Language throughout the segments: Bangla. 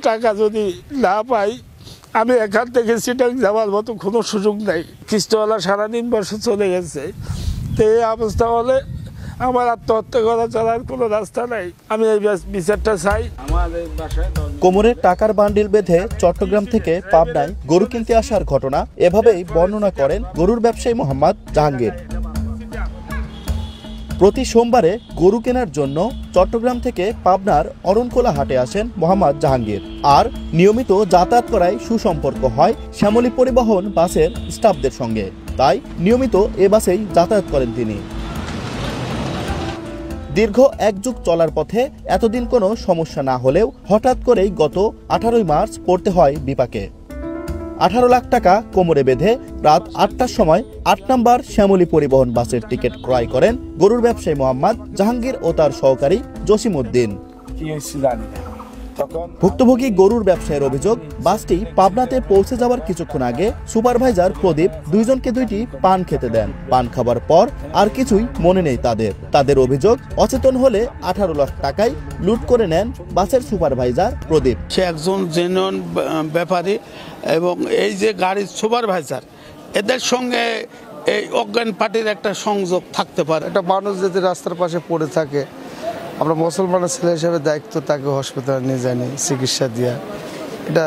টাকা যদি না পাই আমি এখান থেকে সিটাং যাওয়ার মতো কোনো সুযোগ নেই। কিস্তিওয়ালা সারাদিন বসে চলে গেছে। তো এই অবস্থা হলে আমার আত্মহত্যা করা ছাড়ার কোনো রাস্তা নাই। আমি এই বিচারটা চাই। কোমরে টাকার বান্ডিল বেঁধে চট্টগ্রাম থেকে পাবনায় গরু কিনতে আসার ঘটনা এভাবেই বর্ণনা করেন গরুর ব্যবসায়ী মোহাম্মদ জাহাঙ্গীর। প্রতি সোমবারে গরু কেনার জন্য চট্টগ্রাম থেকে পাবনার অরণখোলা হাটে আসেন মোহাম্মদ জাহাঙ্গীর। আর নিয়মিত যাতায়াত করায় সুসম্পর্ক হয় শ্যামলী পরিবহন বাসের স্টাফদের সঙ্গে, তাই নিয়মিত এ বাসেই যাতায়াত করেন তিনি। দীর্ঘ এক যুগ চলার পথে এতদিন কোনো সমস্যা না হলেও হঠাৎ করেই গত 18 মার্চ পড়তে হয় বিপাকে। 18 লাখ টাকা কোমরে বেঁধে রাত 8টার সময় 8 নম্বর শ্যামলী পরিবহন বাসের টিকিট ক্রয় করেন গরুর ব্যবসায়ী মোহাম্মদ জাহাঙ্গীর ও তার সহকারী জসিমউদ্দিন। ভুক্তভোগী গরুর ব্যবসায়ীর অভিযোগ, বাসটি পাবনাতে পৌঁছে যাওয়ার কিছুক্ষণ আগে সুপারভাইজার প্রদীপ দুইজনকে 2টি পান খেতে দেন। পান খাবার পর আর কিছুই মনে নেই তাদের অভিযোগ, অচেতন হলে 18 লাখ টাকায় লুট করে নেন বাসের সুপারভাইজার প্রদীপ। সে একজন জেনুইন ব্যাপারী এবং এই যে গাড়ির সুপারভাইজার, এদের সঙ্গে এই অজ্ঞান পার্টির একটা সংযোগ থাকতে পারে। একটা মানুষ যদি রাস্তার পাশে পড়ে থাকে, আমরা মুসলমানের ছেলে হিসেবে দায়িত্ব তাকে হসপিটালে নিয়ে যায়নি, চিকিৎসা দেওয়া এটা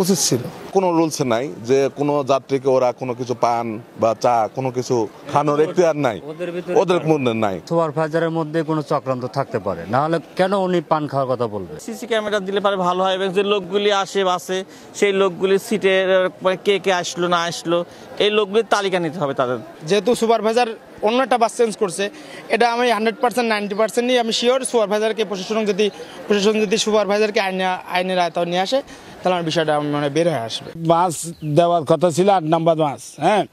উচিত ছিল। কোনো রুলস নাই যে কোনো যাত্রীকে ওরা কোনো কিছু পান বা চা কোনো কিছু খানোর এখতিয়ার নাই, ওদের মধ্যে নাই। সুপারভাইজারের মধ্যে কোনো চক্রান্ত থাকতে পারে, না হলে কেন উনি পান খাওয়ার কথা বলবে? সিসি ক্যামেরা দিলে পারে ভালো হয়, এবং যে লোকগুলি আসে বাসে সেই লোকগুলি সিটে কে কে আসলো না আসলো এই লোকগুলির তালিকা নিতে হবে তাদের। যেহেতু সুপারভাইজার অন্য একটা বাস চেঞ্জ করছে, এটা আমি 100% 90%ই আমি শিওর সুপারভাইজারকে প্রশাসন যদি সুপারভাইজারকে আইনের আয়তায় নিয়ে আসে তাহলে আমার বিষয়টা মানে বের হয়ে আসবে। বাস দেওয়ার কথা ছিল 8 নম্বর বাস, হ্যাঁ,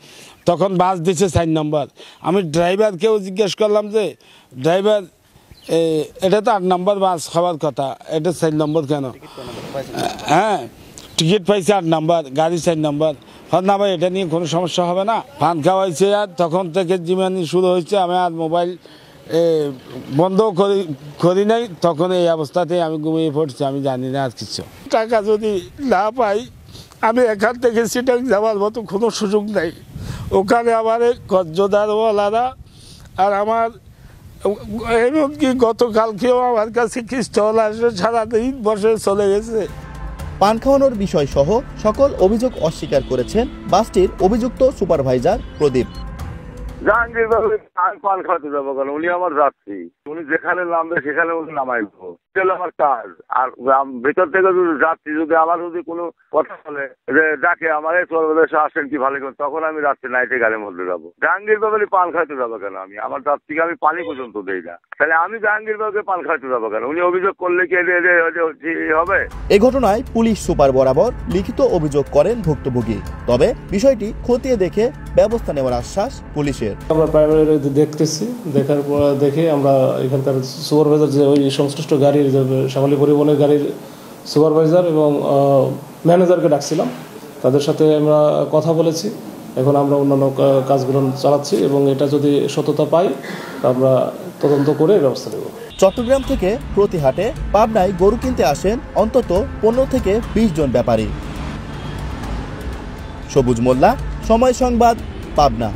তখন বাস দিচ্ছে 4 নম্বর। আমি ড্রাইভারকেও জিজ্ঞেস করলাম যে ড্রাইভার এটা তো 8 নম্বর বাস হওয়ার কথা, এটা 4 নম্বর কেন? হ্যাঁ, টিকিট পাইছে 8 নম্বর, গাড়ি 4 নম্বর। না ভাই, এটা নিয়ে কোনো সমস্যা হবে না। পান খাওয়াইছে, আর তখন থেকে জিমানি শুরু হয়েছে। আমি আর মোবাইল বন্ধ করি নাই, তখন এই অবস্থাতেই আমি ঘুমিয়ে পড়ছি, আমি জানি না আর কিছু। টাকা যদি না পাই আমি এখান থেকে সিটাং যাওয়ার মতো কোনো সুযোগ নেই। ওখানে আমার কজ্জদারওয়ালারা আর আমার এমনকি গতকালকেও আমার কাছে কিস্তিওয়ালা এসে সারাদিন বসে চলে গেছে। পান খাওয়ানোর বিষয় সহ সকল অভিযোগ অস্বীকার করেছেন বাসটির অভিযুক্ত সুপারভাইজার প্রদীপ। জাহাঙ্গীর পান খাওয়াতে যাবো কেন? উনি আমার যাত্রী, উনি যেখানে নামবে সেখানে উনি নামাইবো, আমার কাজ। আর ভেতর থেকে যদি যাত্রী যদি আমার যদি কোনো কথা বলে যে ডাকে আমার এই চলবে আসেন কি ভালো করে, তখন আমি রাত্রে নাইটে গাড়ির মধ্যে যাবো। জাহাঙ্গীর বাবু পান খাইতে যাবো কেন? আমি আমার যাত্রীকে আমি পানি পর্যন্ত দেই না, তাহলে আমি জাহাঙ্গীর বাবুকে পান খাইতে যাবো কেন? উনি অভিযোগ করলে কি হবে? এ ঘটনায় পুলিশ সুপার বরাবর লিখিত অভিযোগ করেন ভুক্তভোগী, তবে বিষয়টি খতিয়ে দেখে ব্যবস্থা নেওয়ার আশ্বাস পুলিশের। আমরা প্রাইমারি দেখতেছি, দেখার পর দেখে আমরা এখানকার সুপারভাইজার যে ওই সংশ্লিষ্ট গাড়ির শ্যামলী পরিবহনের গাড়ির সুপারভাইজার এবং ম্যানেজারকে ডাকছিলাম, তাদের সাথে আমরা কথা বলেছি। এখন আমরা অন্যান্য কাজগুলো চালাচ্ছি এবং এটা যদি সততা পাই আমরা তদন্ত করে ব্যবস্থা নেব। চট্টগ্রাম থেকে প্রতি হাটে পাবনায় গরু কিনতে আসেন অন্তত 15 থেকে 20 জন ব্যাপারী। সবুজ মোল্লা, সময় সংবাদ, পাবনা।